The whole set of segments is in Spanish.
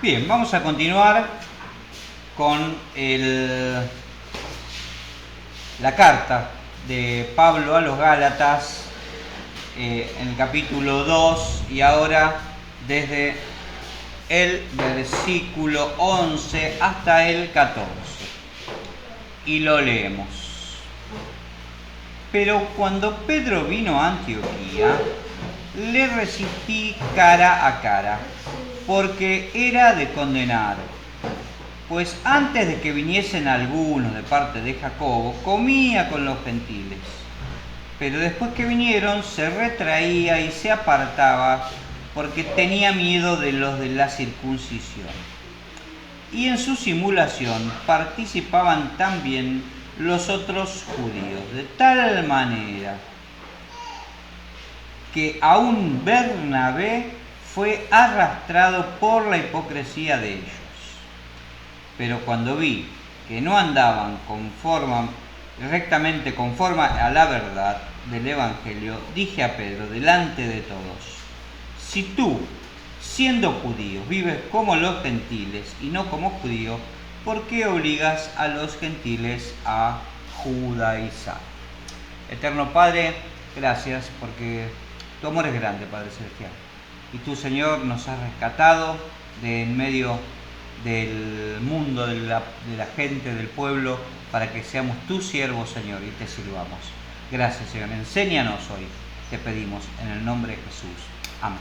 Bien, vamos a continuar con la carta de Pablo a los Gálatas en el capítulo 2 y ahora desde el versículo 11 hasta el 14. Y lo leemos. Pero cuando Pedro vino a Antioquía, le resistí cara a cara, porque era de condenar. Pues antes de que viniesen algunos de parte de Jacobo, comía con los gentiles. Pero después que vinieron, se retraía y se apartaba, porque tenía miedo de los de la circuncisión. Y en su simulación participaban también los otros judíos, de tal manera que aún Bernabé fue arrastrado por la hipocresía de ellos. Pero cuando vi que no andaban rectamente conforme a la verdad del Evangelio, dije a Pedro delante de todos: si tú, siendo judío, vives como los gentiles y no como judío, ¿por qué obligas a los gentiles a judaizar? Eterno Padre, gracias porque tu amor es grande, Padre Celestial. Y tú, Señor, nos has rescatado de en medio del mundo, de la gente, del pueblo, para que seamos tus siervos, Señor, y te sirvamos. Gracias, Señor. Enséñanos hoy, te pedimos, en el nombre de Jesús. Amén.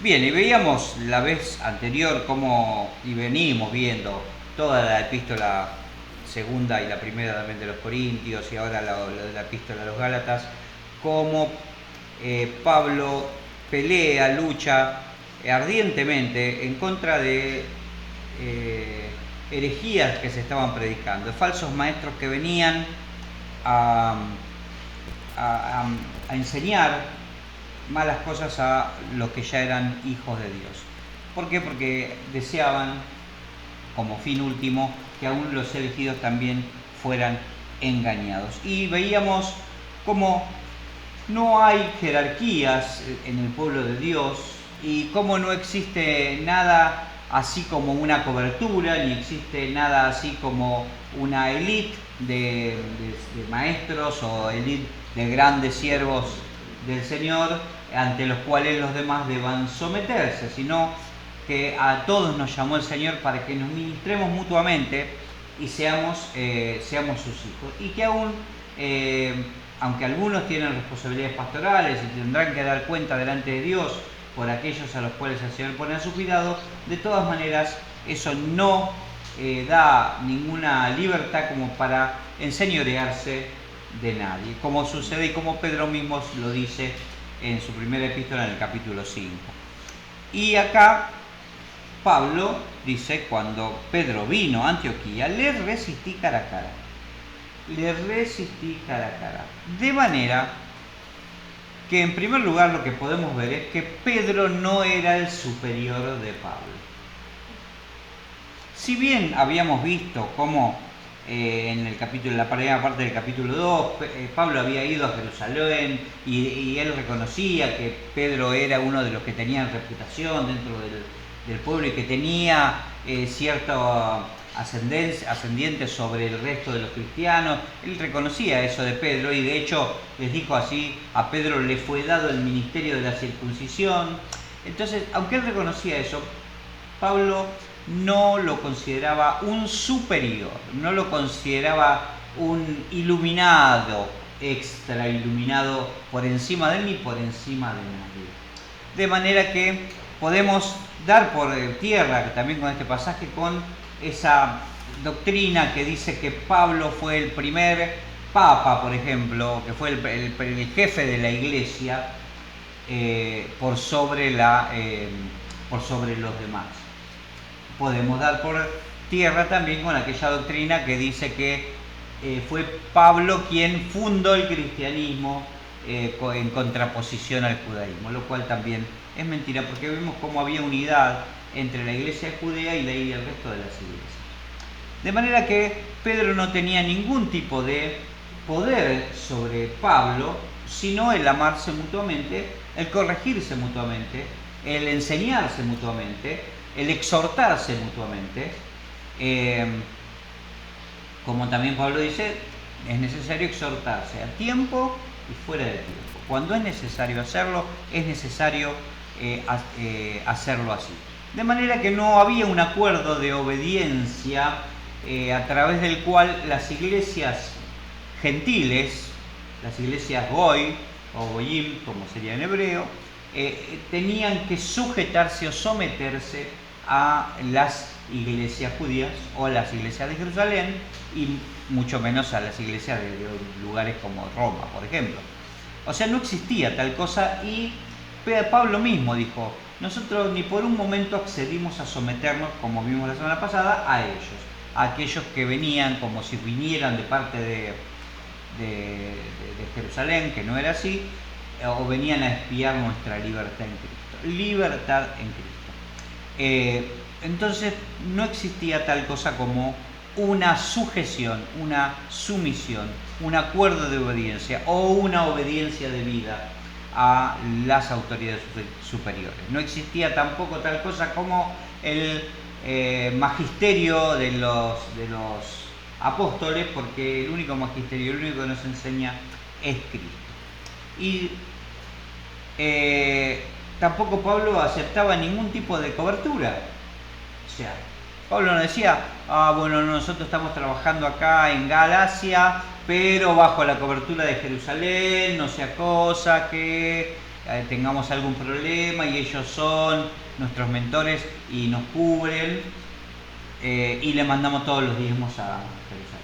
Bien, y veíamos la vez anterior y venimos viendo toda la epístola segunda y la primera también de los Corintios y ahora la de la epístola a los Gálatas, cómo Pablo lucha ardientemente en contra de herejías que se estaban predicando, de falsos maestros que venían a enseñar malas cosas a los que ya eran hijos de Dios. ¿Por qué? Porque deseaban, como fin último, que aún los elegidos también fueran engañados. Y veíamos cómo no hay jerarquías en el pueblo de Dios y cómo no existe nada así como una cobertura, ni existe nada así como una élite de maestros o élite de grandes siervos del Señor ante los cuales los demás deban someterse, sino que a todos nos llamó el Señor para que nos ministremos mutuamente y seamos sus hijos. Y que aún, aunque algunos tienen responsabilidades pastorales y tendrán que dar cuenta delante de Dios por aquellos a los cuales el Señor pone a su cuidado, de todas maneras eso no da ninguna libertad como para enseñorearse de nadie, como sucede y como Pedro mismo lo dice en su primera epístola en el capítulo 5. Y acá Pablo dice: cuando Pedro vino a Antioquía, le resistí cara a cara. Le resistí cara a cara. De manera que en primer lugar lo que podemos ver es que Pedro no era el superior de Pablo. Si bien habíamos visto cómo en la primera parte del capítulo 2, Pablo había ido a Jerusalén y él reconocía que Pedro era uno de los que tenían reputación dentro del pueblo y que tenía cierto ascendiente sobre el resto de los cristianos. Él reconocía eso de Pedro y de hecho les dijo así: a Pedro le fue dado el ministerio de la circuncisión. Entonces, aunque él reconocía eso, Pablo no lo consideraba un superior, no lo consideraba un iluminado, extra iluminado por encima de él ni por encima de nadie. De manera que podemos dar por tierra también con este pasaje, con esa doctrina que dice que Pablo fue el primer papa, por ejemplo, que fue el jefe de la iglesia por sobre los demás. Podemos dar por tierra también con aquella doctrina que dice que fue Pablo quien fundó el cristianismo en contraposición al judaísmo, lo cual también es mentira, porque vemos cómo había unidad entre la iglesia judía y el resto de las iglesias. De manera que Pedro no tenía ningún tipo de poder sobre Pablo, sino el amarse mutuamente, el corregirse mutuamente el enseñarse mutuamente, el exhortarse mutuamente. Como también Pablo dice, es necesario exhortarse a tiempo y fuera de tiempo. Cuando es necesario hacerlo, es necesario hacerlo así. De manera que no había un acuerdo de obediencia a través del cual las iglesias gentiles, las iglesias goy o goyim, como sería en hebreo, tenían que sujetarse o someterse a las iglesias judías o a las iglesias de Jerusalén, y mucho menos a las iglesias de lugares como Roma, por ejemplo. O sea, no existía tal cosa, y Pablo mismo dijo: nosotros ni por un momento accedimos a someternos, como vimos la semana pasada, a ellos, a aquellos que venían como si vinieran de parte de Jerusalén, que no era así, o venían a espiar nuestra libertad en Cristo. Libertad en Cristo. Entonces no existía tal cosa como una sujeción, una sumisión, un acuerdo de obediencia o una obediencia debida a las autoridades superiores. No existía tampoco tal cosa como el magisterio de los apóstoles, porque el único magisterio, el único que nos enseña es Cristo. Y tampoco Pablo aceptaba ningún tipo de cobertura. O sea, Pablo no decía: bueno, nosotros estamos trabajando acá en Galacia, pero bajo la cobertura de Jerusalén, no sea cosa que tengamos algún problema y ellos son nuestros mentores y nos cubren, y le mandamos todos los diezmos a Jerusalén.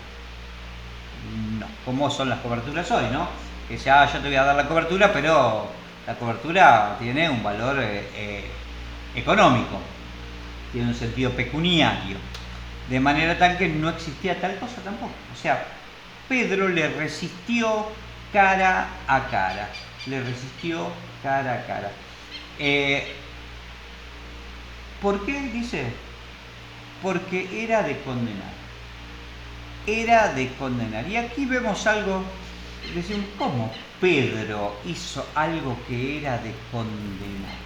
No, como son las coberturas hoy, ¿no? Que ya yo te voy a dar la cobertura, pero la cobertura tiene un valor económico, tiene un sentido pecuniario, de manera tal que no existía tal cosa tampoco. O sea, Pedro le resistió cara a cara, le resistió cara a cara. ¿Por qué dice? Porque era de condenar. Era de condenar. Y aquí vemos algo, decimos: ¿cómo Pedro hizo algo que era de condenar?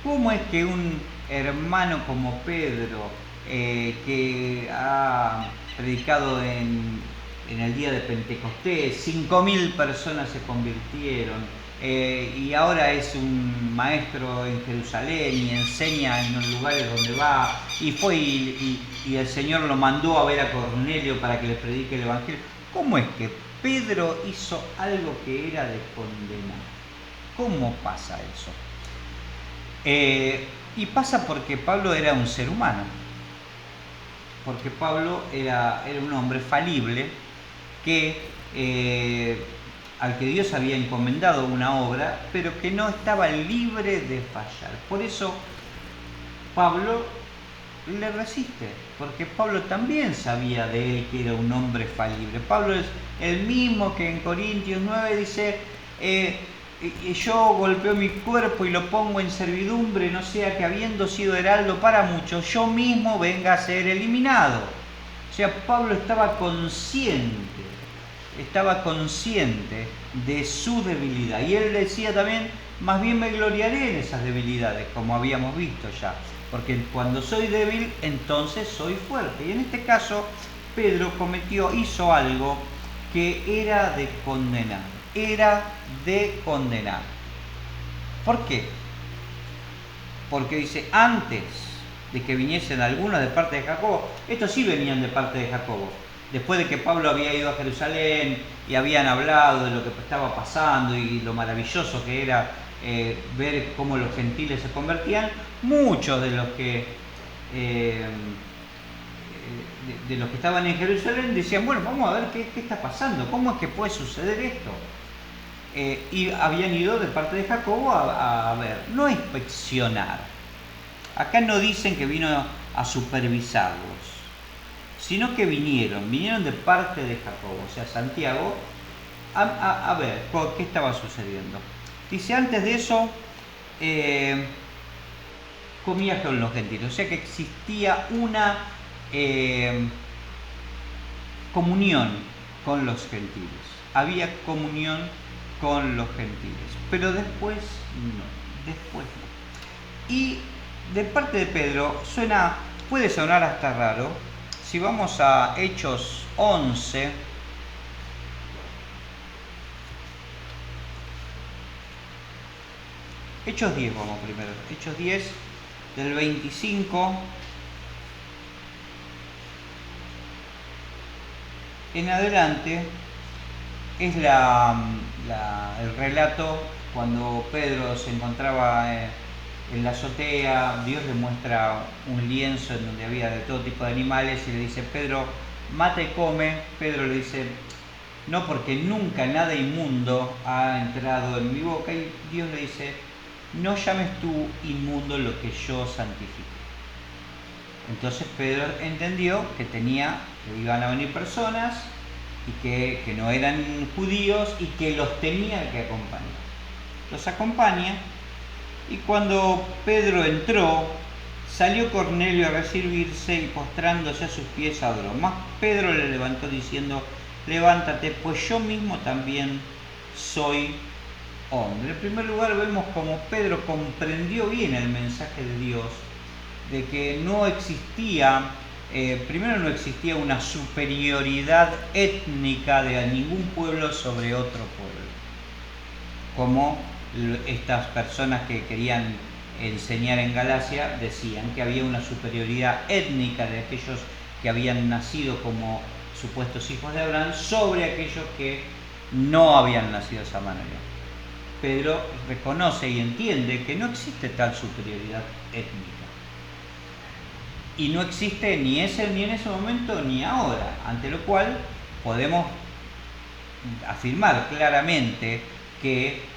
¿Cómo es que un hermano como Pedro, que ha predicado en el día de Pentecostés, 5.000 personas se convirtieron, y ahora es un maestro en Jerusalén y enseña en los lugares donde va, y fue y el Señor lo mandó a ver a Cornelio para que les predique el Evangelio? ¿Cómo es que Pedro hizo algo que era de condenar? ¿Cómo pasa eso? Y pasa porque Pablo era un ser humano, porque Pablo era un hombre falible al que Dios había encomendado una obra, pero que no estaba libre de fallar. Por eso Pablo le resiste, porque Pablo también sabía de él que era un hombre falible. Pablo es el mismo que en Corintios 9 dice: yo golpeo mi cuerpo y lo pongo en servidumbre, no sea que, habiendo sido heraldo para muchos, yo mismo venga a ser eliminado. O sea, Pablo estaba consciente de su debilidad. Y él decía también: más bien me gloriaré en esas debilidades, como habíamos visto ya, porque cuando soy débil, entonces soy fuerte. Y en este caso, Pedro hizo algo que era de condenar. Era de condenar. ¿Por qué? Porque dice: antes de que viniesen algunos de parte de Jacobo. Estos sí venían de parte de Jacobo. Después de que Pablo había ido a Jerusalén y habían hablado de lo que estaba pasando y lo maravilloso que era ver cómo los gentiles se convertían, muchos de los que estaban en Jerusalén decían: bueno, vamos a ver qué está pasando, cómo es que puede suceder esto. Y habían ido de parte de Jacobo a ver, no a inspeccionar. Acá no dicen que vino a supervisarlos, sino que vinieron de parte de Jacobo, o sea, Santiago, a ver qué estaba sucediendo. Dice: antes de eso comía con los gentiles, o sea que existía una comunión con los gentiles, había comunión con los gentiles, pero después no. después no. Y de parte de Pedro puede sonar hasta raro. Si vamos a Hechos 11, Hechos 10 vamos primero, Hechos 10 del 25 en adelante, es el relato cuando Pedro se encontraba en la azotea. Dios le muestra un lienzo en donde había de todo tipo de animales y le dice: Pedro, mata y come. Pedro le dice: no, porque nunca nada inmundo ha entrado en mi boca. Y Dios le dice: no llames tú inmundo lo que yo santifique. Entonces Pedro entendió que iban a venir personas y que no eran judíos y que los tenía que acompañar. Los acompaña, y cuando Pedro entró, salió Cornelio a recibirse y postrándose a sus pies adoró. Mas Pedro le levantó diciendo: levántate, pues yo mismo también soy hombre. En primer lugar, vemos como Pedro comprendió bien el mensaje de Dios, de que no existía, primero no existía una superioridad étnica de ningún pueblo sobre otro pueblo, como estas personas que querían enseñar en Galacia decían que había una superioridad étnica de aquellos que habían nacido como supuestos hijos de Abraham sobre aquellos que no habían nacido de esa manera. Pedro reconoce y entiende que no existe tal superioridad étnica. Y no existe ni en ese momento ni ahora, ante lo cual podemos afirmar claramente que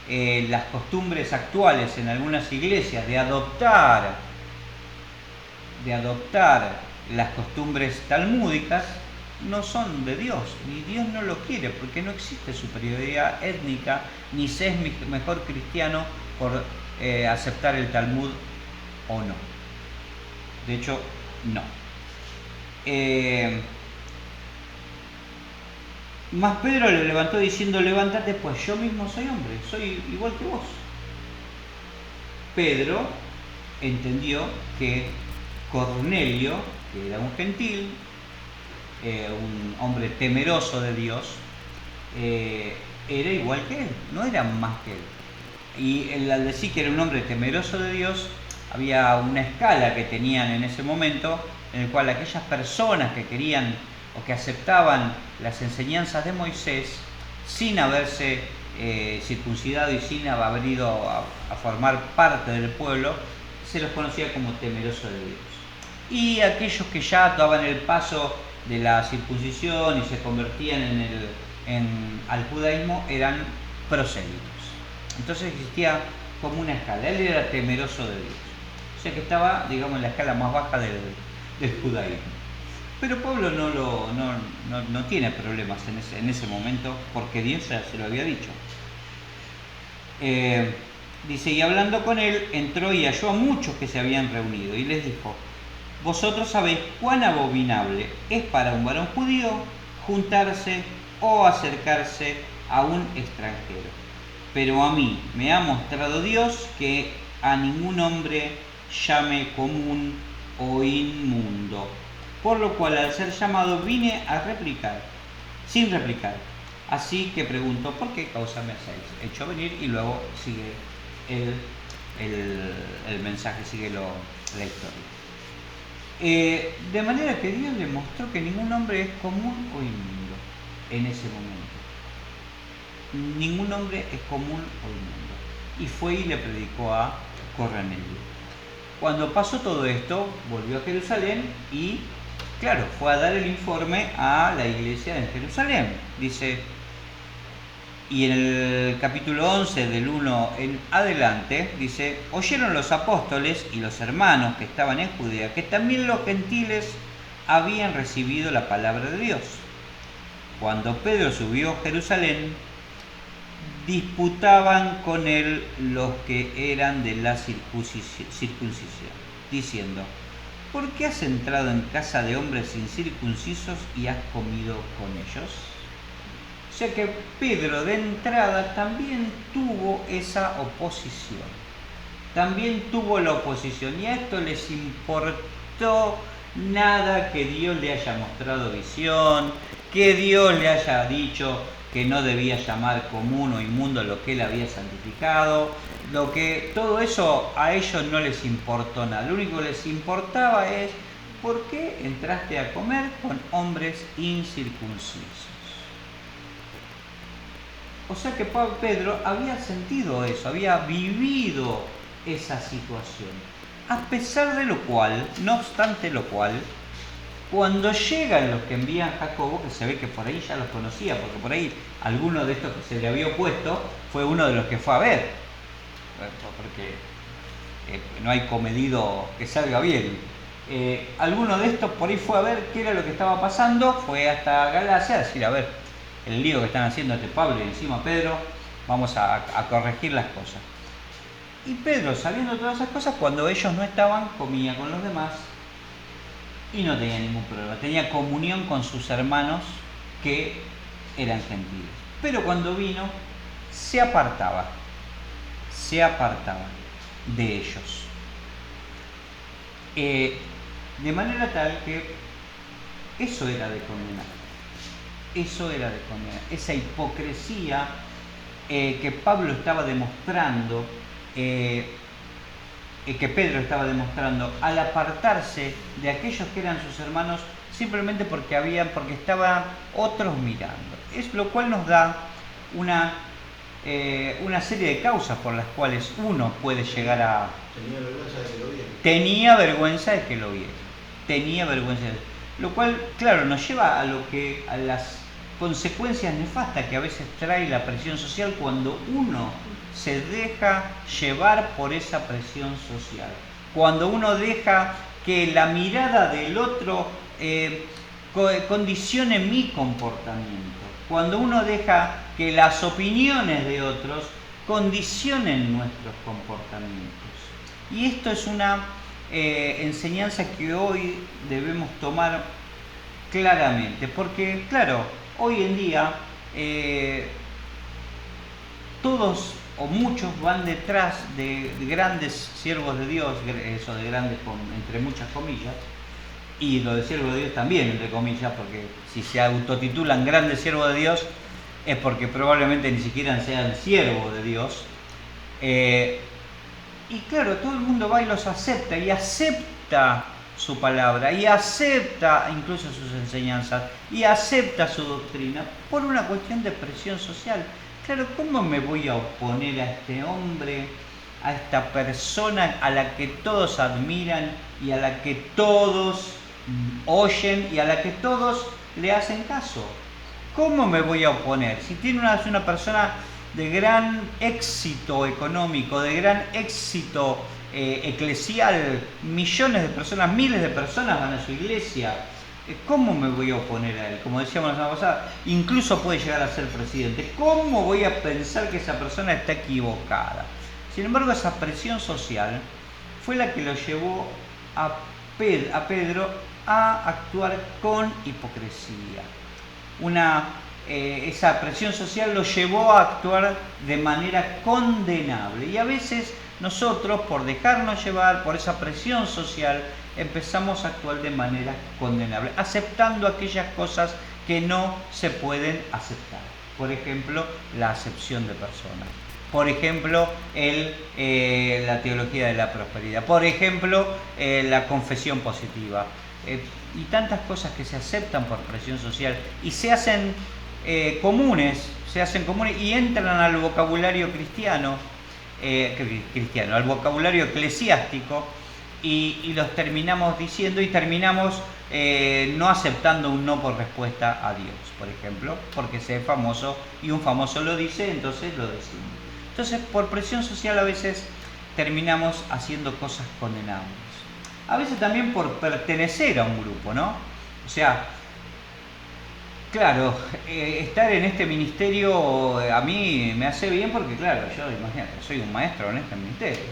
las costumbres actuales en algunas iglesias de adoptar las costumbres talmúdicas no son de Dios, ni Dios no lo quiere, porque no existe superioridad étnica, ni se es mejor cristiano por aceptar el Talmud o no. De hecho, no. Mas Pedro le levantó diciendo: levántate, pues yo mismo soy hombre, soy igual que vos. Pedro entendió que Cornelio, que era un gentil, un hombre temeroso de Dios, era igual que él, no era más que él. Y al decir que era un hombre temeroso de Dios, había una escala que tenían en ese momento, en el cual aquellas personas que querían o que aceptaban las enseñanzas de Moisés sin haberse circuncidado y sin haber ido a formar parte del pueblo, se los conocía como temerosos de Dios. Y aquellos que ya daban el paso de la circuncisión y se convertían al judaísmo eran prosélitos. Entonces existía como una escala. Él era temeroso de Dios, o sea que estaba, digamos, en la escala más baja del judaísmo. Pero Pablo no tiene problemas en ese momento, porque Dios ya se lo había dicho. Dice: y hablando con él, entró y halló a muchos que se habían reunido, y les dijo: vosotros sabéis cuán abominable es para un varón judío juntarse o acercarse a un extranjero. Pero a mí me ha mostrado Dios que a ningún hombre llame común o inmundo. Por lo cual, al ser llamado, vine a replicar, sin replicar. Así que pregunto: ¿por qué causa me hacéis hecho venir? Y luego sigue el mensaje, sigue la historia. De manera que Dios le mostró que ningún hombre es común o inmundo en ese momento. Ningún hombre es común o inmundo. Y fue y le predicó a Cornelio. Cuando pasó todo esto, volvió a Jerusalén y, claro, fue a dar el informe a la iglesia en Jerusalén. Dice, y en el capítulo 11, del 1 en adelante, dice: oyeron los apóstoles y los hermanos que estaban en Judea que también los gentiles habían recibido la palabra de Dios. Cuando Pedro subió a Jerusalén, disputaban con él los que eran de la circuncisión, diciendo: ¿por qué has entrado en casa de hombres incircuncisos y has comido con ellos? O sea que Pedro de entrada también tuvo esa oposición. también tuvo la oposición, y a esto les importó nada que Dios le haya mostrado visión, que Dios le haya dicho que no debía llamar común o inmundo lo que él había santificado, todo eso a ellos no les importó nada. Lo único que les importaba es: ¿por qué entraste a comer con hombres incircuncisos? O sea que Pedro había sentido eso, había vivido esa situación. A pesar de lo cual, no obstante lo cual, cuando llegan los que envían a Jacobo, que se ve que por ahí ya los conocía, porque por ahí alguno de estos que se le había opuesto fue uno de los que fue a ver, porque no hay comedido que salga bien. Alguno de estos por ahí fue a ver qué era lo que estaba pasando, fue hasta Galacia a decir: a ver, el lío que están haciendo Pablo y encima Pedro, vamos a corregir las cosas. Y Pedro, sabiendo todas esas cosas, cuando ellos no estaban, comía con los demás y no tenía ningún problema. Tenía comunión con sus hermanos que eran gentiles. Pero cuando vino, se apartaba de ellos. De manera tal que eso era de condenar. Esa hipocresía que Pablo estaba demostrando, que Pedro estaba demostrando al apartarse de aquellos que eran sus hermanos, simplemente porque estaban otros mirando. Es lo cual nos da una serie de causas por las cuales uno puede llegar a... Tenía vergüenza de que lo viera. Lo cual, claro, nos lleva a las consecuencias nefastas que a veces trae la presión social cuando uno se deja llevar por esa presión social. Cuando uno deja que la mirada del otro condicione mi comportamiento. Cuando uno deja que las opiniones de otros condicionen nuestros comportamientos. Y esto es una enseñanza que hoy debemos tomar claramente, porque claro, hoy en día todos o muchos van detrás de grandes siervos de Dios, eso de grandes entre muchas comillas, y lo de siervo de Dios también entre comillas, porque si se autotitulan grandes siervos de Dios es porque probablemente ni siquiera sean siervos de Dios. Y claro, todo el mundo va y los acepta, y acepta su palabra, y acepta incluso sus enseñanzas, y acepta su doctrina por una cuestión de presión social. Claro, ¿cómo me voy a oponer a este hombre, a esta persona a la que todos admiran y a la que todos oyen y a la que todos le hacen caso? ¿Cómo me voy a oponer? Si tiene una persona de gran éxito económico, de gran éxito eclesial, millones de personas, miles de personas van a su iglesia, ¿cómo me voy a oponer a él? Como decíamos la semana pasada, incluso puede llegar a ser presidente. ¿Cómo voy a pensar que esa persona está equivocada? Sin embargo, esa presión social fue la que lo llevó a Pedro a actuar con hipocresía. Esa presión social lo llevó a actuar de manera condenable. Y a veces nosotros, por dejarnos llevar por esa presión social, empezamos a actuar de manera condenable, aceptando aquellas cosas que no se pueden aceptar. Por ejemplo, la acepción de personas. Por ejemplo, la teología de la prosperidad. Por ejemplo, la confesión positiva. Y tantas cosas que se aceptan por presión social y se hacen comunes y entran al vocabulario cristiano, al vocabulario eclesiástico, y los terminamos diciendo y terminamos no aceptando un no por respuesta a Dios, por ejemplo, porque es famoso y un famoso lo dice, entonces lo decimos. Entonces, por presión social a veces terminamos haciendo cosas condenables. A veces también por pertenecer a un grupo, ¿no? O sea, claro, estar en este ministerio a mí me hace bien porque, claro, yo, imagínate, soy un maestro en este ministerio.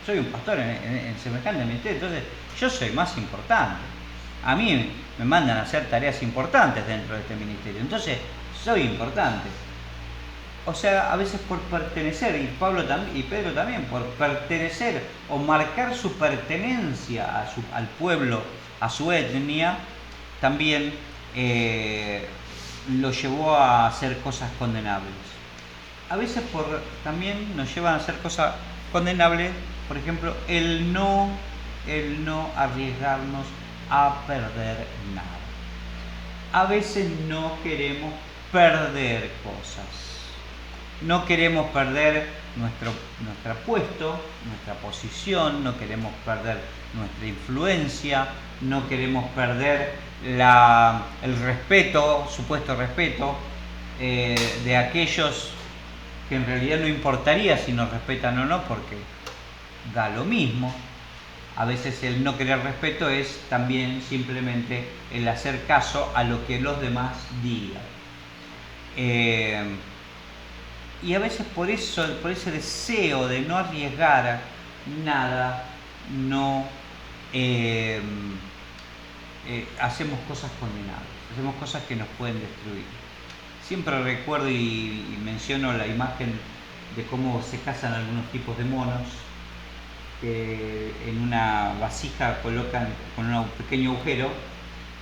Soy un pastor en semejante ministerio, entonces yo soy más importante. A mí me mandan a hacer tareas importantes dentro de este ministerio, entonces soy importante. O sea, a veces por pertenecer, y Pablo y Pedro también, por pertenecer o marcar su pertenencia al pueblo, a su etnia, también lo llevó a hacer cosas condenables. A veces también nos llevan a hacer cosas condenables, por ejemplo, el no arriesgarnos a perder nada. A veces no queremos perder cosas. No queremos perder nuestro puesto, nuestra posición, no queremos perder nuestra influencia, no queremos perder el respeto, supuesto respeto, de aquellos que en realidad no importaría si nos respetan o no, porque da lo mismo. A veces el no querer respeto es también simplemente el hacer caso a lo que los demás digan. Y a veces por ese deseo de no arriesgar nada, no hacemos cosas condenables, hacemos cosas que nos pueden destruir. Siempre recuerdo y menciono la imagen de cómo se cazan algunos tipos de monos, que en una vasija colocan, con un pequeño agujero,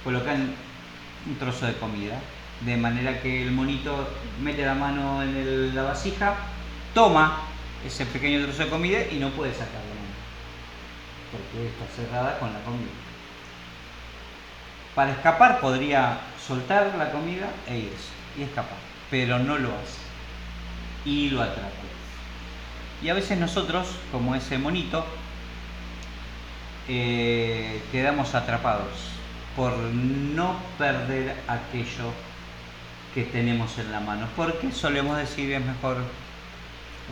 colocan un trozo de comida, de manera que el monito mete la mano en la vasija, toma ese pequeño trozo de comida y no puede sacarlo nunca, porque está cerrada con la comida. Para escapar podría soltar la comida e irse y escapar, pero no lo hace y lo atrapa. Y a veces nosotros, como ese monito, quedamos atrapados por no perder aquello que tenemos en la mano, porque solemos decir es mejor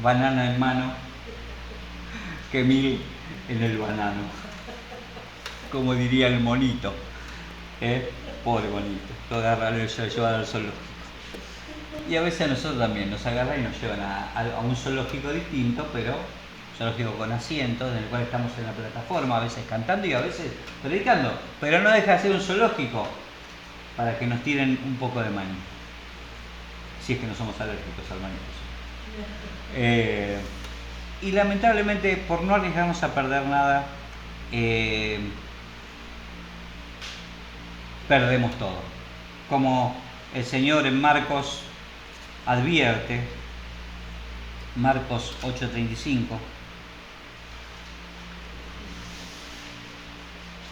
banana en mano que 1000 en el banano, como diría el monito, pobre monito, lo agarran y lo llevan al zoológico. Y a veces a nosotros también nos agarran y nos llevan a un zoológico distinto, pero zoológico con asientos, en el cual estamos en la plataforma, a veces cantando y a veces predicando, pero no deja de ser un zoológico para que nos tiren un poco de maní, si es que no somos alérgicos al maní. Y lamentablemente, por no arriesgarnos a perder nada, perdemos todo. Como el Señor en Marcos advierte, Marcos 8:35,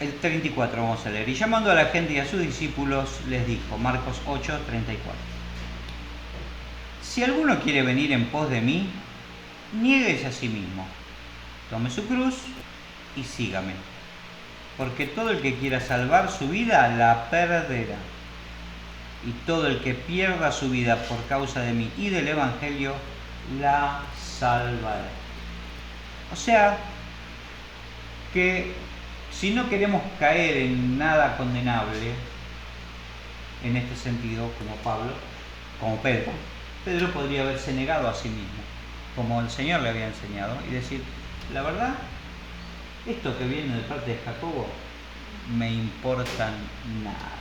el 34 vamos a leer. Y llamando a la gente y a sus discípulos les dijo, Marcos 8:34, si alguno quiere venir en pos de mí, niéguese a sí mismo, tome su cruz y sígame, porque todo el que quiera salvar su vida la perderá, y todo el que pierda su vida por causa de mí y del Evangelio la salvará. O sea, que si no queremos caer en nada condenable, en este sentido, como Pedro podría haberse negado a sí mismo, como el Señor le había enseñado, y decir, la verdad, esto que viene de parte de Jacobo, me importan nada.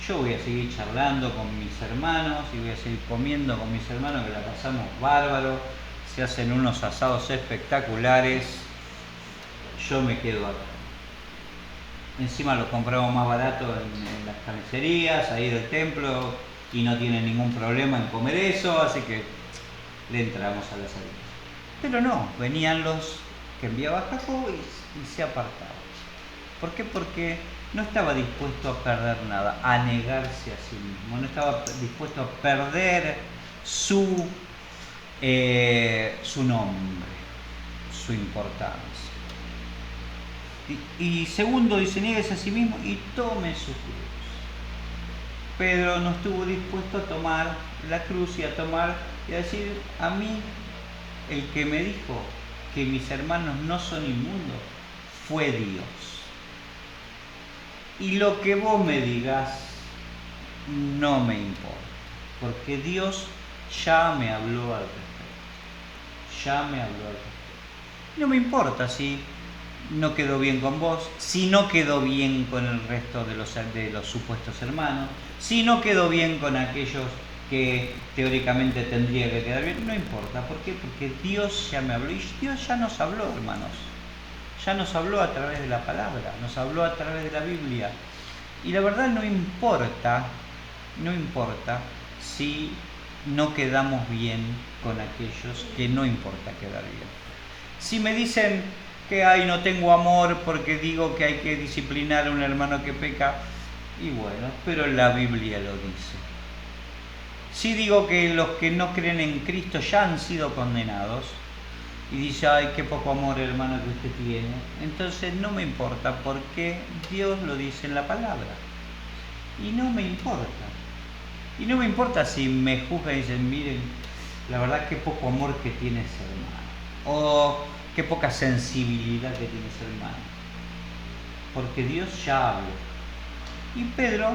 Yo voy a seguir charlando con mis hermanos y voy a seguir comiendo con mis hermanos, que la pasamos bárbaro, se hacen unos asados espectaculares, yo me quedo acá. Encima los compramos más barato en las carnicerías, ahí del templo, y no tienen ningún problema en comer eso, así que le entramos a la salida. Pero no, venían los que enviaba Jacob y se apartaban. ¿Por qué? Porque no estaba dispuesto a perder nada, a negarse a sí mismo, no estaba dispuesto a perder su nombre, su importancia. Y segundo, dice, niéguese a sí mismo y tome su cruz. Pedro no estuvo dispuesto a tomar la cruz y a decir, a mí, el que me dijo que mis hermanos no son inmundos, fue Dios. Y lo que vos me digas no me importa, porque Dios ya me habló al respecto. No me importa si no quedó bien con vos, si no quedó bien con el resto de los supuestos hermanos, si no quedó bien con aquellos que teóricamente tendría que quedar bien. No importa. ¿Por qué? Porque Dios ya me habló. Y Dios ya nos habló, hermanos. Ya nos habló a través de la palabra, nos habló a través de la Biblia. Y la verdad no importa si no quedamos bien con aquellos que no importa quedar bien. Si me dicen que no tengo amor porque digo que hay que disciplinar a un hermano que peca, y bueno, pero la Biblia lo dice. Si digo que los que no creen en Cristo ya han sido condenados, y dice, ay, qué poco amor, hermano, que usted tiene, entonces no me importa porque Dios lo dice en la palabra. Y no me importa. Y no me importa si me juzgan y dicen, miren, la verdad qué poco amor que tiene ese hermano. O qué poca sensibilidad que tiene ese hermano. Porque Dios ya habló. Y Pedro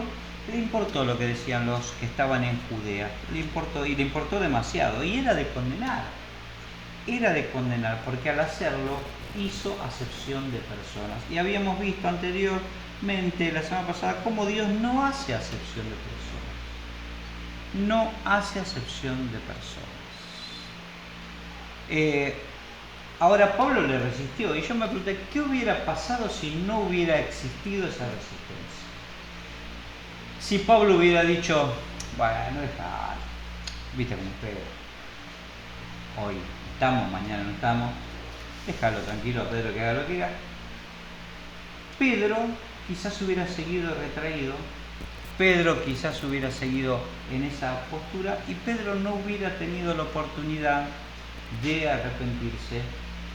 le importó lo que decían los que estaban en Judea. Le importó demasiado. Y era de condenar. Porque al hacerlo hizo acepción de personas. Y habíamos visto anteriormente, la semana pasada, cómo Dios no hace acepción de personas. No hace acepción de personas. Ahora Pablo le resistió y yo me pregunté, ¿qué hubiera pasado si no hubiera existido esa resistencia? Si Pablo hubiera dicho, bueno, dejad, viste cómo Pedro, hoy estamos, mañana no estamos, déjalo tranquilo a Pedro que haga lo que haga. Pedro quizás hubiera seguido retraído, Pedro quizás hubiera seguido en esa postura y Pedro no hubiera tenido la oportunidad de arrepentirse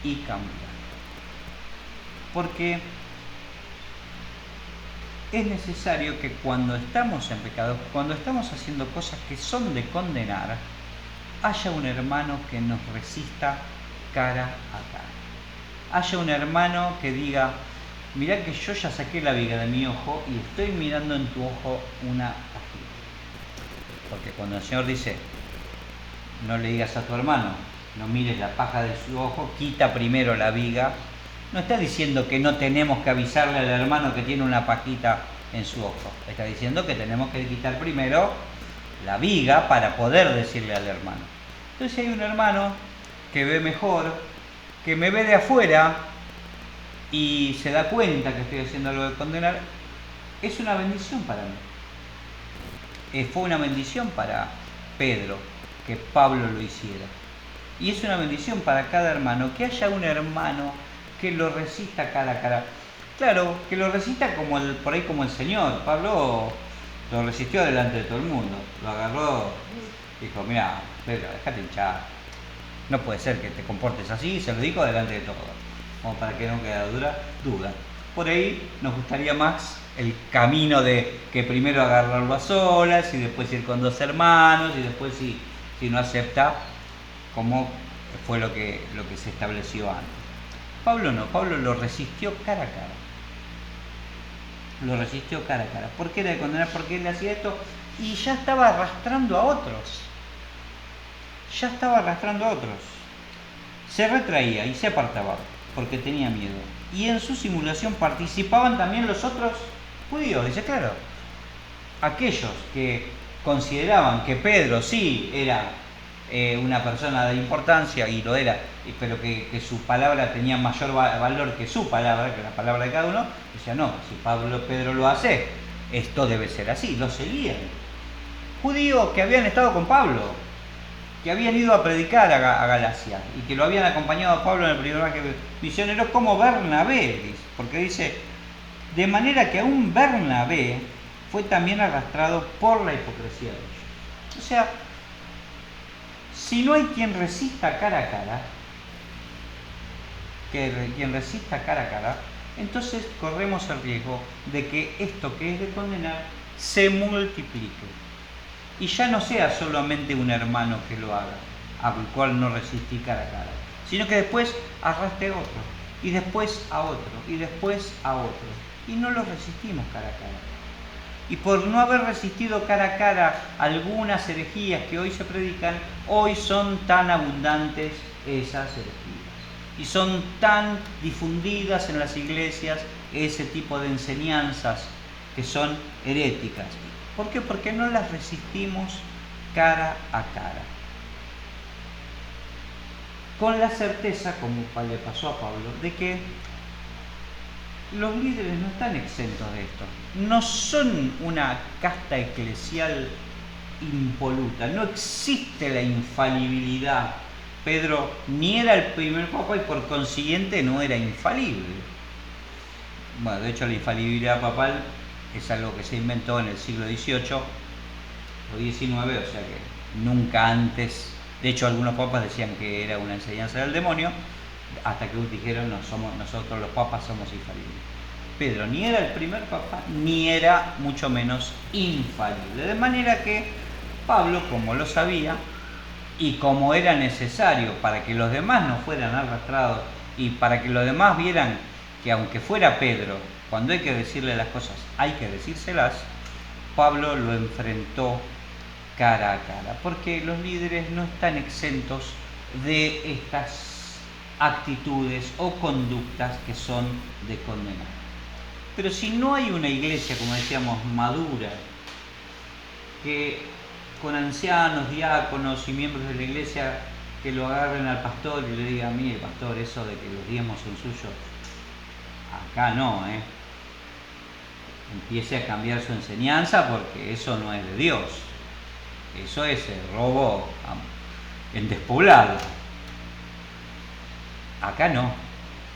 y cambiar. Porque es necesario que cuando estamos en pecado, cuando estamos haciendo cosas que son de condenar, haya un hermano que nos resista cara a cara. Haya un hermano que diga, mirá que yo ya saqué la viga de mi ojo y estoy mirando en tu ojo una pajita. Porque cuando el Señor dice, no le digas a tu hermano, no mires la paja de su ojo, quita primero la viga, no está diciendo que no tenemos que avisarle al hermano que tiene una pajita en su ojo. Está diciendo que tenemos que quitar primero la viga para poder decirle al hermano. Entonces hay un hermano que ve mejor, que me ve de afuera y se da cuenta que estoy haciendo algo de condenar, es una bendición para mí. Fue una bendición para Pedro que Pablo lo hiciera. Y es una bendición para cada hermano, que haya un hermano que lo resista cara a cara. Claro, que lo resista por ahí como el Señor. Pablo lo resistió delante de todo el mundo. Lo agarró, dijo, mira, Pedro, déjate hinchar. No puede ser que te comportes así, se lo dijo delante de todo. Como para que no quede duda. Por ahí nos gustaría más el camino de que primero agarrarlo a solas y después ir con dos hermanos y después si no acepta, como fue lo que se estableció antes. Pablo no, Pablo lo resistió cara a cara. Lo resistió cara a cara. ¿Por qué era de condenar? Porque él hacía esto y ya estaba arrastrando a otros. Se retraía y se apartaba porque tenía miedo. Y en su simulación participaban también los otros judíos. Dice, claro, aquellos que consideraban que Pedro sí era una persona de importancia, y lo era, pero que su palabra tenía mayor valor que su palabra, que la palabra de cada uno, decía, no, si Pedro lo hace, esto debe ser así, lo seguían. Judíos que habían estado con Pablo, que habían ido a predicar a Galacia, y que lo habían acompañado a Pablo en el primer viaje misionero, como Bernabé, porque dice, de manera que aún Bernabé fue también arrastrado por la hipocresía de ellos. O sea, si no hay quien resista cara a cara, entonces corremos el riesgo de que esto que es de condenar se multiplique. Y ya no sea solamente un hermano que lo haga, al cual no resistí cara a cara, sino que después arrastre a otro, y después a otro, y después a otro. Y no lo resistimos cara a cara. Y por no haber resistido cara a cara algunas herejías que hoy se predican, hoy son tan abundantes esas herejías. Y son tan difundidas en las iglesias ese tipo de enseñanzas que son heréticas. ¿Por qué? Porque no las resistimos cara a cara. Con la certeza, como le pasó a Pablo, de que los líderes no están exentos de esto. No son una casta eclesial impoluta. No existe la infalibilidad. Pedro ni era el primer papa y por consiguiente no era infalible. Bueno, de hecho la infalibilidad papal es algo que se inventó en el siglo XVIII o XIX, o sea que nunca antes. De hecho, algunos papas decían que era una enseñanza del demonio, hasta que dijeron, no, nosotros los papas somos infalibles. Pedro ni era el primer papa, ni era mucho menos infalible. De manera que Pablo, como lo sabía, y como era necesario para que los demás no fueran arrastrados, y para que los demás vieran que aunque fuera Pedro, cuando hay que decirle las cosas, hay que decírselas, Pablo lo enfrentó cara a cara, porque los líderes no están exentos de estas actitudes o conductas que son de condenar. Pero si no hay una iglesia, como decíamos, madura, que con ancianos, diáconos y miembros de la iglesia que lo agarren al pastor y le digan, mire pastor, eso de que los diezmos son suyos, acá no, empiece a cambiar su enseñanza porque eso no es de Dios. Eso es el robo en despoblado. Acá no.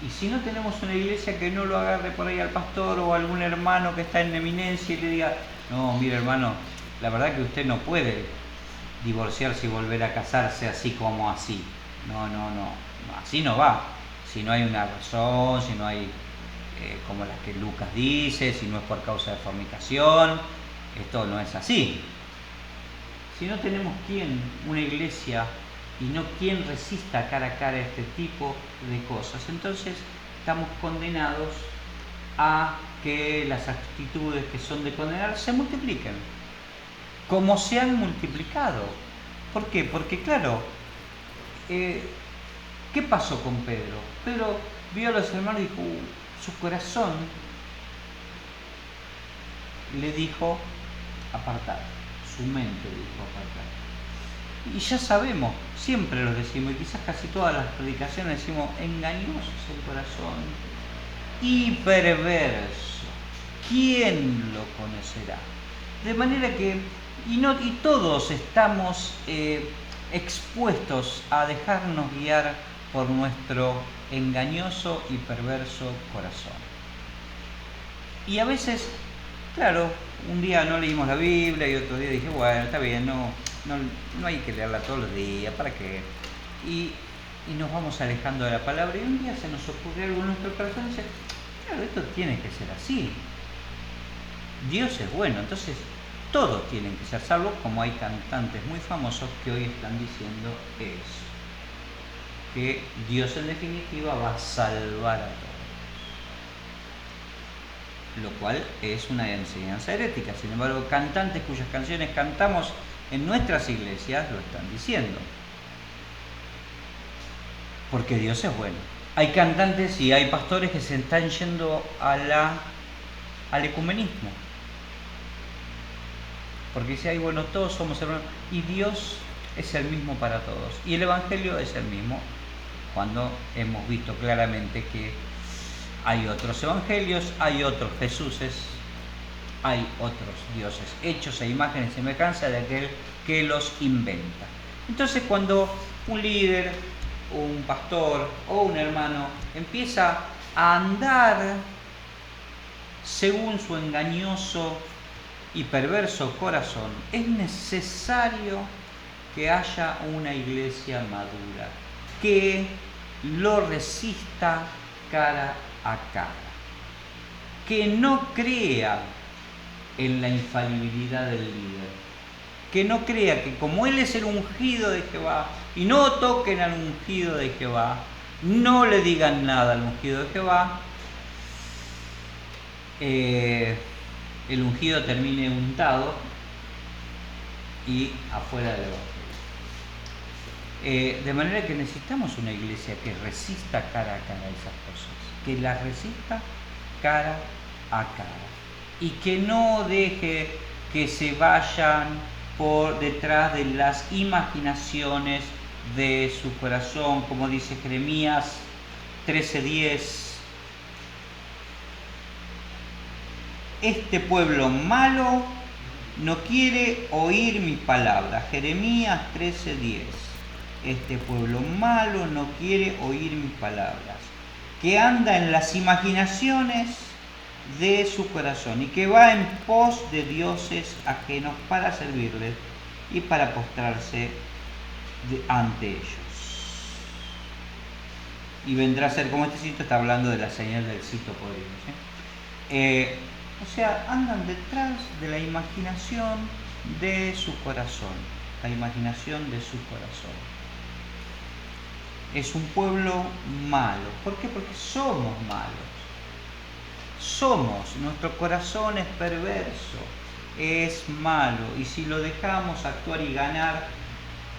Y si no tenemos una iglesia que no lo agarre por ahí al pastor o algún hermano que está en eminencia y le diga, no, mire hermano, la verdad que usted no puede divorciarse y volver a casarse así como así. No, así no va. Si no hay una razón, si no hay como las que Lucas dice, si no es por causa de fornicación, esto no es así. Si no tenemos una iglesia y no quien resista cara a cara este tipo de cosas, entonces estamos condenados a que las actitudes que son de condenar se multipliquen, como se han multiplicado. ¿Por qué? Porque claro, ¿qué pasó con Pedro? Pedro vio a los hermanos y dijo, su corazón le dijo apartar, su mente dijo apartar. Y ya sabemos, siempre lo decimos, y quizás casi todas las predicaciones decimos, engañoso es el corazón y perverso, ¿quién lo conocerá? De manera que, y todos estamos expuestos a dejarnos guiar por nuestro engañoso y perverso corazón. Y a veces, claro, un día no leímos la Biblia y otro día dije, bueno, está bien, no hay que leerla todos los días, ¿para qué? Y nos vamos alejando de la palabra y un día se nos ocurre algo en nuestro corazón y dice, claro, esto tiene que ser así. Dios es bueno, entonces todos tienen que ser salvos, como hay cantantes muy famosos que hoy están diciendo eso, que Dios en definitiva va a salvar a todos. Lo cual es una enseñanza herética. Sin embargo, cantantes cuyas canciones cantamos en nuestras iglesias lo están diciendo. Porque Dios es bueno. Hay cantantes y hay pastores que se están yendo al ecumenismo. Porque dice, ay, bueno, todos somos hermanos. Y Dios es el mismo para todos. Y el Evangelio es el mismo. Cuando hemos visto claramente que hay otros evangelios, hay otros Jesuses, hay otros dioses, hechos a imagen y semejanza de aquel que los inventa. Entonces, cuando un líder, un pastor o un hermano empieza a andar según su engañoso y perverso corazón, es necesario que haya una iglesia madura, que lo resista cara a cara, que no crea en la infalibilidad del líder, que no crea que como él es el ungido de Jehová y no toquen al ungido de Jehová, no le digan nada al ungido de Jehová, el ungido termine untado y afuera del evangelio. De manera que necesitamos una iglesia que resista cara a cara esas cosas, que las resista cara a cara y que no deje que se vayan por detrás de las imaginaciones de su corazón, como dice Jeremías 13:10. Este pueblo malo no quiere oír mis palabras. Jeremías 13:10. Este pueblo malo no quiere oír mis palabras, que anda en las imaginaciones de su corazón y que va en pos de dioses ajenos para servirles y para postrarse ante ellos. Y vendrá a ser como este cito, está hablando de la señal del cito podrido, ¿sí? O sea, andan detrás de la imaginación de su corazón, la imaginación de su corazón. Es un pueblo malo. ¿Por qué? Porque somos malos. Nuestro corazón es perverso, es malo, y si lo dejamos actuar y ganar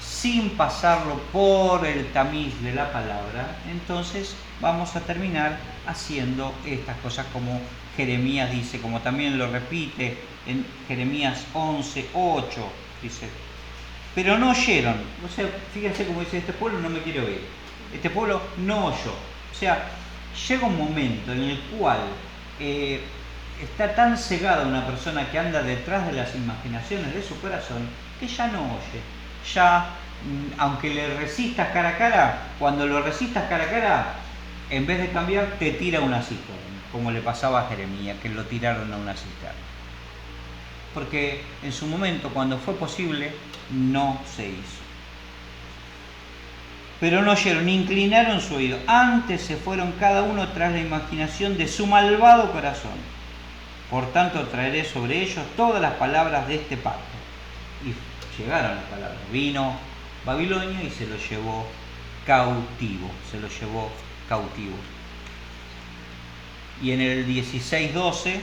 sin pasarlo por el tamiz de la palabra, entonces vamos a terminar haciendo estas cosas como Jeremías dice, como también lo repite en Jeremías 11:8, dice, pero no oyeron. O sea, fíjense como dice, este pueblo no me quiere oír, este pueblo no oyó. O sea, llega un momento en el cual está tan cegada una persona que anda detrás de las imaginaciones de su corazón que ya no oye. Ya, aunque le resistas cara a cara, cuando lo resistas cara a cara, en vez de cambiar, te tira una cisterna, como le pasaba a Jeremías, que lo tiraron a una cisterna. Porque en su momento, cuando fue posible, no se hizo. Pero no oyeron, ni inclinaron su oído. Antes se fueron cada uno tras la imaginación de su malvado corazón. Por tanto, traeré sobre ellos todas las palabras de este pacto. Y llegaron las palabras. Vino Babilonia y se lo llevó cautivo. Y en el 16:12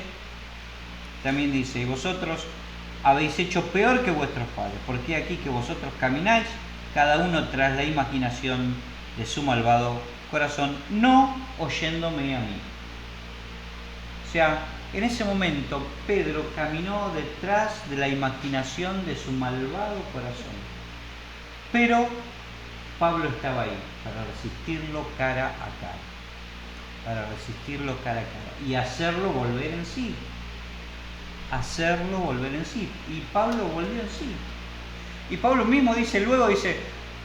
también dice, y vosotros habéis hecho peor que vuestros padres, porque aquí que vosotros camináis cada uno tras la imaginación de su malvado corazón, no oyéndome a mí. O sea, en ese momento Pedro caminó detrás de la imaginación de su malvado corazón. Pero Pablo estaba ahí para resistirlo cara a cara. Y hacerlo volver en sí. Y Pablo volvió en sí. Y Pablo mismo dice,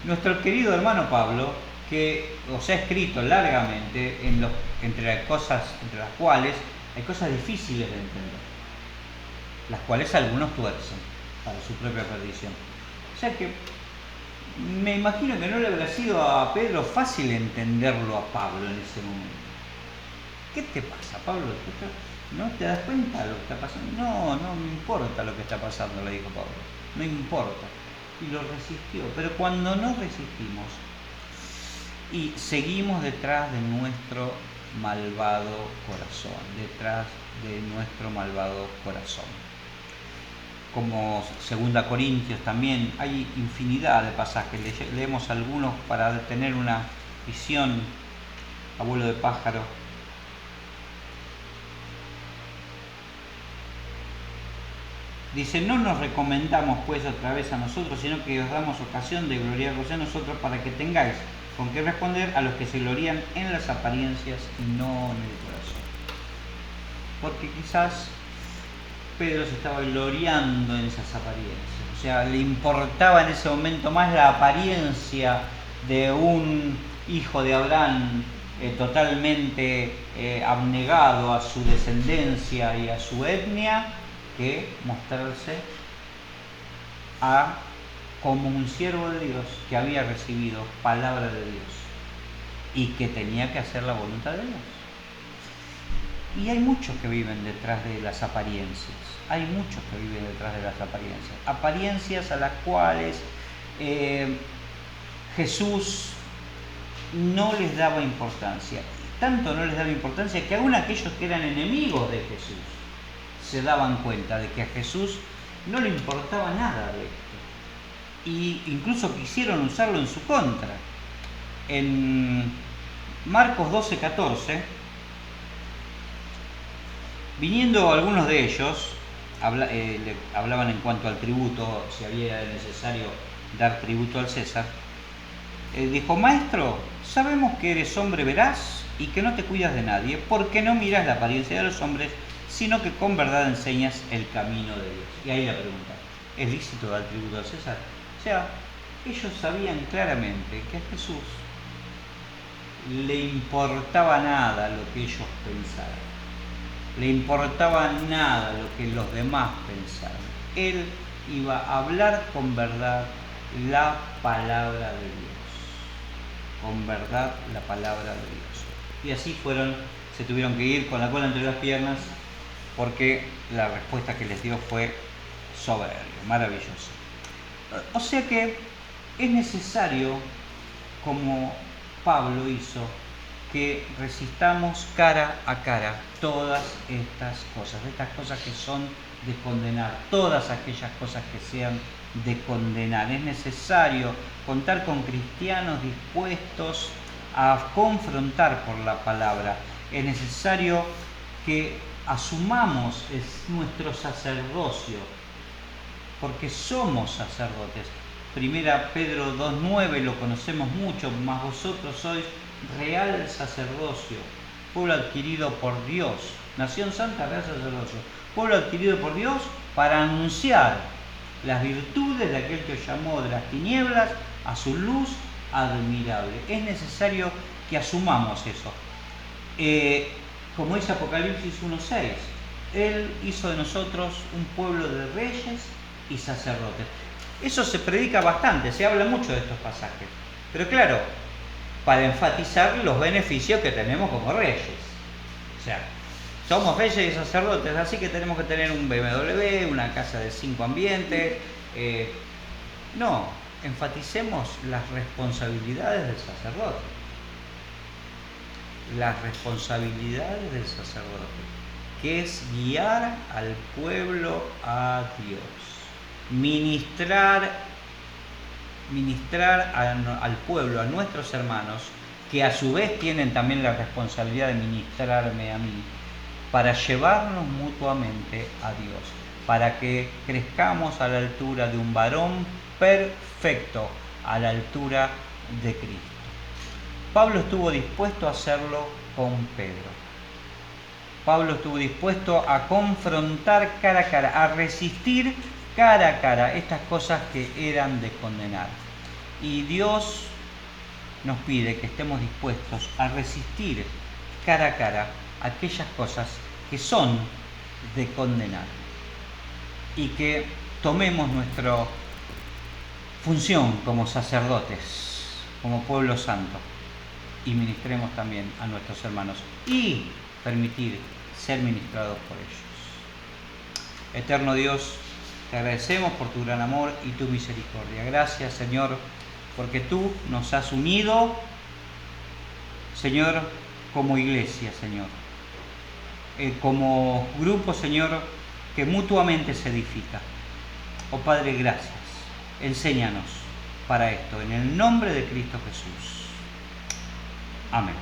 nuestro querido hermano Pablo, que os ha escrito largamente entre las cuales hay cosas difíciles de entender, las cuales algunos tuercen para su propia perdición. O sea que me imagino que no le habrá sido a Pedro fácil entenderlo a Pablo en ese momento. ¿Qué te pasa, Pablo? ¿No te das cuenta de lo que está pasando? No me importa lo que está pasando, le dijo Pablo. No importa. Y lo resistió. Pero cuando no resistimos y seguimos detrás de nuestro malvado corazón, como 2 Corintios también, hay infinidad de pasajes, leemos algunos para tener una visión a vuelo de pájaro. Dice, no nos recomendamos pues otra vez a nosotros, sino que os damos ocasión de gloriaros en nosotros para que tengáis con qué responder a los que se glorían en las apariencias y no en el corazón. Porque quizás Pedro se estaba gloriando en esas apariencias, o sea, le importaba en ese momento más la apariencia de un hijo de Abraham totalmente abnegado a su descendencia y a su etnia, que mostrarse como un siervo de Dios que había recibido palabra de Dios y que tenía que hacer la voluntad de Dios. Y hay muchos que viven detrás de las apariencias, apariencias a las cuales Jesús no les daba importancia, tanto no les daba importancia que aún aquellos que eran enemigos de Jesús se daban cuenta de que a Jesús no le importaba nada de esto, y incluso quisieron usarlo en su contra. En Marcos 12:14, viniendo algunos de ellos, hablaban en cuanto al tributo, si había necesario dar tributo al César. Dijo: maestro, sabemos que eres hombre veraz y que no te cuidas de nadie, porque no miras la apariencia de los hombres, sino que con verdad enseñas el camino de Dios. Y ahí la pregunta: ¿es lícito dar tributo al César? O sea, ellos sabían claramente que a Jesús le importaba nada lo que ellos pensaran, le importaba nada lo que los demás pensaran. Él iba a hablar con verdad la palabra de Dios, con verdad la palabra de Dios. Y así se tuvieron que ir con la cola entre las piernas, porque la respuesta que les dio fue soberbia, maravillosa. O sea que es necesario, como Pablo hizo, que resistamos cara a cara todas estas cosas que son de condenar, todas aquellas cosas que sean de condenar. Es necesario contar con cristianos dispuestos a confrontar por la palabra. Es necesario que asumamos nuestro sacerdocio, porque somos sacerdotes. Primera Pedro 2:9 lo conocemos mucho: mas vosotros sois real sacerdocio, pueblo adquirido por Dios, nación santa, real sacerdocio, pueblo adquirido por Dios, para anunciar las virtudes de aquel que os llamó de las tinieblas a su luz admirable. Es necesario que asumamos eso. Como dice Apocalipsis 1:6, Él hizo de nosotros un pueblo de reyes y sacerdotes. Eso se predica bastante, se habla mucho de estos pasajes, pero claro, para enfatizar los beneficios que tenemos como reyes. O sea, somos reyes y sacerdotes, así que tenemos que tener un BMW, una casa de 5 ambientes. No, enfaticemos las responsabilidades del sacerdote. Las responsabilidades del sacerdote, que es guiar al pueblo a Dios, ministrar al pueblo, a nuestros hermanos, que a su vez tienen también la responsabilidad de ministrarme a mí, para llevarnos mutuamente a Dios, para que crezcamos a la altura de un varón perfecto, a la altura de Cristo. Pablo estuvo dispuesto a hacerlo con Pedro. Pablo estuvo dispuesto a confrontar cara a cara, a resistir cara a cara estas cosas que eran de condenar. Y Dios nos pide que estemos dispuestos a resistir cara a cara aquellas cosas que son de condenar, y que tomemos nuestra función como sacerdotes, como pueblo santo, y ministremos también a nuestros hermanos y permitir ser ministrados por ellos. Eterno Dios, te agradecemos por tu gran amor y tu misericordia. Gracias, Señor, porque tú nos has unido, Señor, como iglesia, Señor, como grupo, Señor, que mutuamente se edifica. Oh Padre, gracias. Enséñanos para esto, en el nombre de Cristo Jesús. Amén.